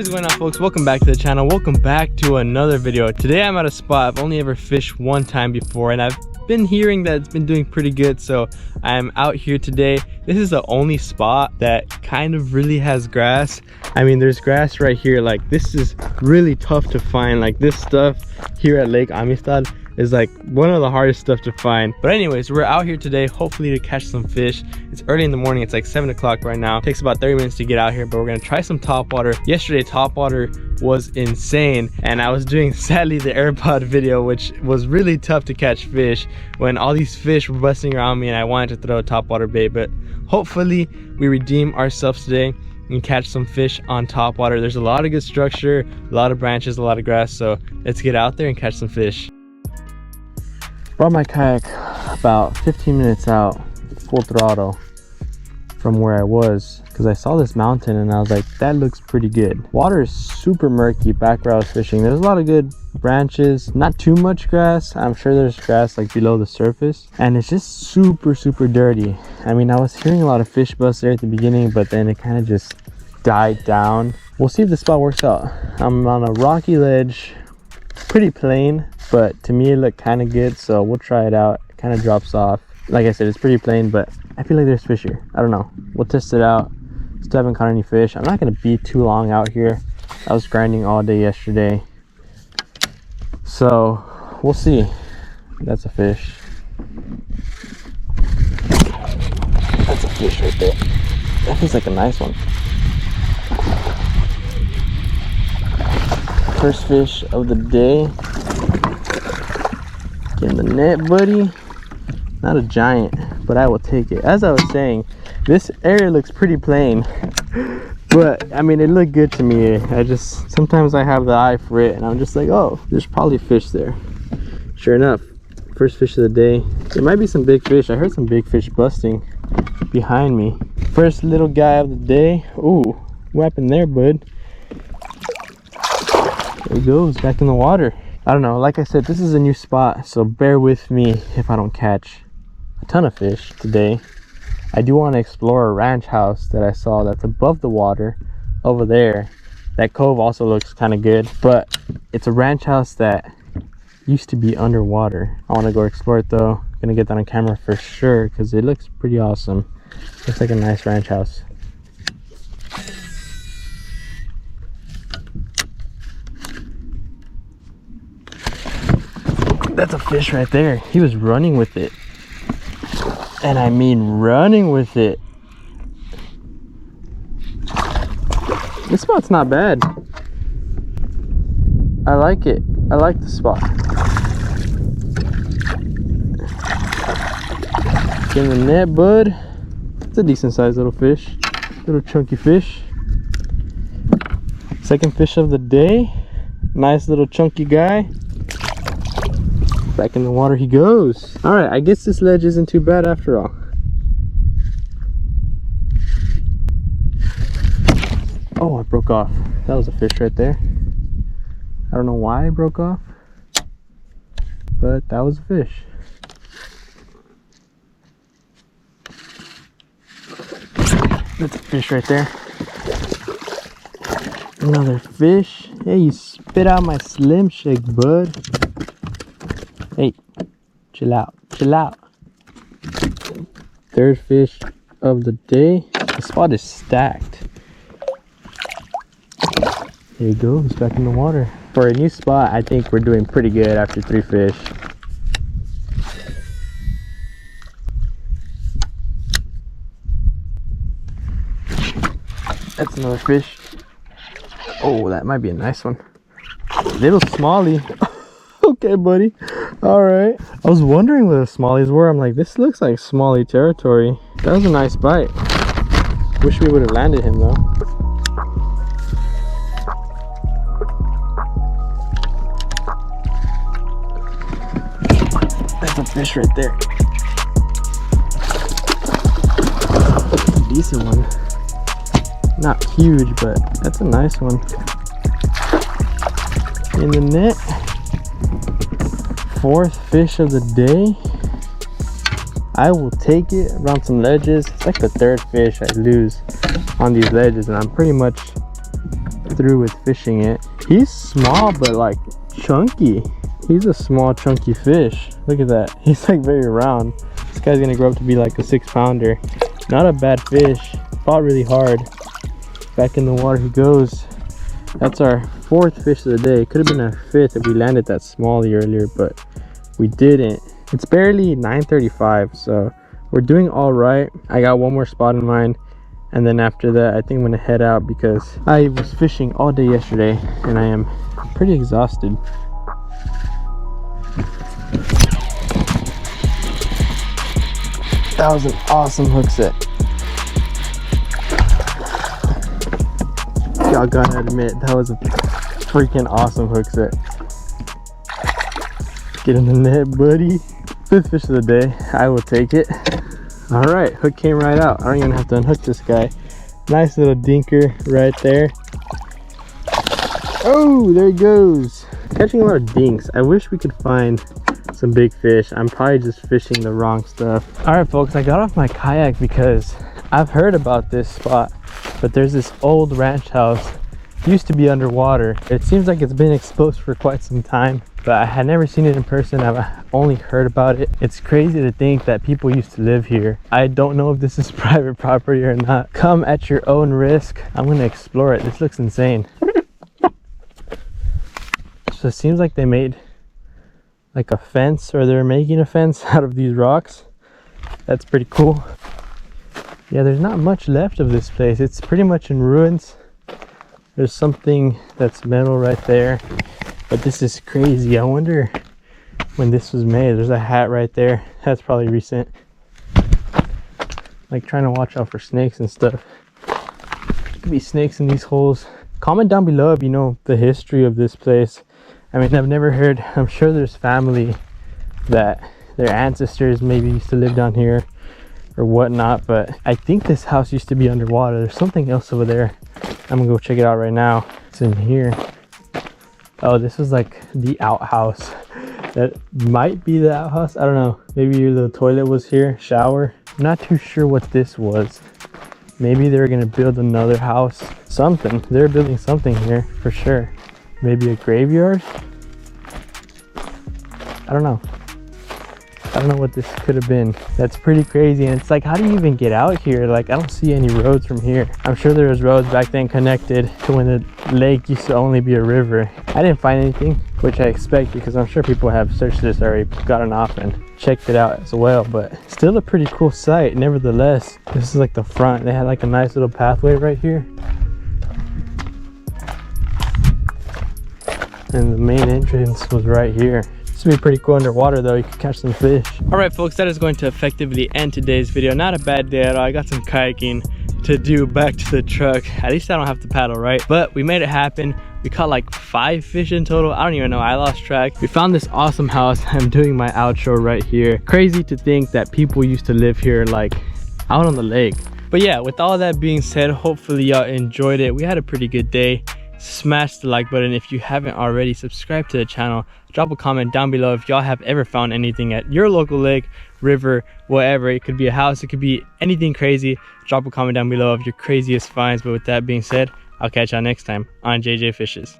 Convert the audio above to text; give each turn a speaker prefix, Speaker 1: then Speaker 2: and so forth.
Speaker 1: What is going on, folks? Welcome back to the channel. Welcome back to another video. Today I'm at a spot I've only ever fished one time before, and I've been hearing that it's been doing pretty good, so I'm out here today. This is the only spot that kind of really has grass. I mean, there's grass right here. Like, this is really tough to find. Like, this stuff here at Lake Amistad is like one of the hardest stuff to find. But anyways, we're out here today hopefully to catch some fish. It's early in the morning. It's like 7 o'clock right now. It takes about 30 minutes to get out here, but we're gonna try some topwater. Yesterday topwater was insane, and I was doing sadly the AirPod video, which was really tough to catch fish when all these fish were busting around me and I wanted to throw a topwater bait. But hopefully we redeem ourselves today and catch some fish on topwater. There's a lot of good structure, a lot of branches, a lot of grass, so let's get out there and catch some fish. Brought my kayak about 15 minutes out, full throttle, from where I was, because I saw this mountain and I was like, that looks pretty good. Water is super murky back where I was fishing. There's a lot of good branches, not too much grass. I'm sure there's grass like below the surface, and it's just super dirty. I mean, I was hearing a lot of fish buzz there at the beginning, but then it kind of just died down. We'll see if the spot works out. I'm on a rocky ledge, pretty plain, but to me it looked kind of good, so we'll try it out. It kind of drops off. Like I said, it's pretty plain, but I feel like there's fish here. I don't know, we'll test it out. Still haven't caught any fish. I'm not going to be too long out here. I was grinding all day yesterday, so we'll see. That's a fish. That's a fish right there. That feels like a nice one. First fish of the day. Get in the net, buddy. Not a giant, but I will take it. As I was saying, this area looks pretty plain, but I mean, it looked good to me. Sometimes I have the eye for it, and I'm just like, oh, there's probably fish there. Sure enough, first fish of the day. There might be some big fish. I heard some big fish busting behind me. First little guy of the day. Ooh, what happened there, bud? There he goes, back in the water. I don't know, like I said, this is a new spot, so bear with me if I don't catch a ton of fish today. I do want to explore a ranch house that I saw that's above the water over there. That cove also looks kind of good, but it's a ranch house that used to be underwater. I want to go explore it though. I'm gonna get that on camera for sure because it looks pretty awesome. Looks like a nice ranch house. That's a fish right there. He was running with it, and I mean running with it. This spot's not bad. I like it. I like the spot. Get in the net, bud. It's a decent sized little fish. Little chunky fish. Second fish of the day. Nice little chunky guy. Back in the water he goes. All right, I guess this ledge isn't too bad after all. Oh, it broke off. That was a fish right there. I don't know why it broke off, but that was a fish. That's a fish right there. Another fish. Hey, you spit out my Slim Shake, bud. Hey, chill out, chill out. Third fish of the day. The spot is stacked. There he goes, back in the water. For a new spot, I think we're doing pretty good after 3 fish. That's another fish. Oh, that might be a nice one. Little smallie. Okay, buddy. All right. I was wondering where the smallies were. I'm like, this looks like smallie territory. That was a nice bite. Wish we would have landed him though. That's a fish right there. That's a decent one. Not huge, but that's a nice one. In the net. Fourth fish of the day. I will take it around some ledges. It's like the third fish I lose on these ledges, and I'm pretty much through with fishing it. He's small but like chunky. He's a small chunky fish. Look at that. He's like very round. This guy's gonna grow up to be like a 6-pounder. Not a bad fish. Fought really hard. Back in the water he goes. That's our 4th fish of the day. Could have been our 5th if we landed that smallie earlier, but we didn't. It's barely 9:35, so we're doing all right. I got one more spot in mind, and then after that I think I'm gonna head out because I was fishing all day yesterday and I am pretty exhausted. That was an awesome hook set. Y'all gotta admit, that was a freaking awesome hook set. Get in the net, buddy. 5th fish of the day. I will take it. All right, hook came right out. I don't even have to unhook this guy. Nice little dinker right there. Oh, there he goes. Catching a lot of dinks. I wish we could find some big fish. I'm probably just fishing the wrong stuff. All right, folks, I got off my kayak because I've heard about this spot, but there's this old ranch house. Used to be underwater. It seems like it's been exposed for quite some time, but I had never seen it in person. I've only heard about it. It's crazy to think that people used to live here. I don't know if this is private property or not. Come at your own risk. I'm gonna explore it. This looks insane. So it seems like they made like a fence, or they're making a fence out of these rocks. That's pretty cool. Yeah, there's not much left of this place. It's pretty much in ruins. There's something that's metal right there, but this is crazy. I wonder when this was made. There's a hat right there. That's probably recent. Like trying to watch out for snakes and stuff. There could be snakes in these holes. Comment down below if you know the history of this place. I mean, I've never heard. I'm sure there's family that their ancestors maybe used to live down here or whatnot, but I think this house used to be underwater. There's something else over there. I'm gonna go check it out right now. It's in here. Oh, this is like the outhouse. That might be the outhouse. I don't know. Maybe the toilet was here, shower. I'm not too sure what this was. Maybe they're gonna build another house. Something. They're building something here for sure. Maybe a graveyard? I don't know. I don't know what this could have been. That's pretty crazy. And it's like, how do you even get out here? Like, I don't see any roads from here. I'm sure there was roads back then connected to when the lake used to only be a river. I didn't find anything, which I expect because I'm sure people have searched this already, gotten off and checked it out as well. But still a pretty cool site nevertheless. This is like the front. They had like a nice little pathway right here. And the main entrance was right here. This would be pretty cool underwater though. You could catch some fish. All right, folks, that is going to effectively end today's video. Not a bad day at all. I got some kayaking to do back to the truck. At least I don't have to paddle, right? But we made it happen. We caught like 5 fish in total. I don't even know. I lost track. We found this awesome house. I'm doing my outro right here. Crazy to think that people used to live here like out on the lake. But yeah, with all that being said, hopefully y'all enjoyed it. We had a pretty good day. Smash the like button if you haven't already. Subscribe to the channel. Drop a comment down below if y'all have ever found anything at your local lake, river, whatever. It could be a house, it could be anything crazy. Drop a comment down below of your craziest finds. But with that being said, I'll catch y'all next time on JJ Fishes.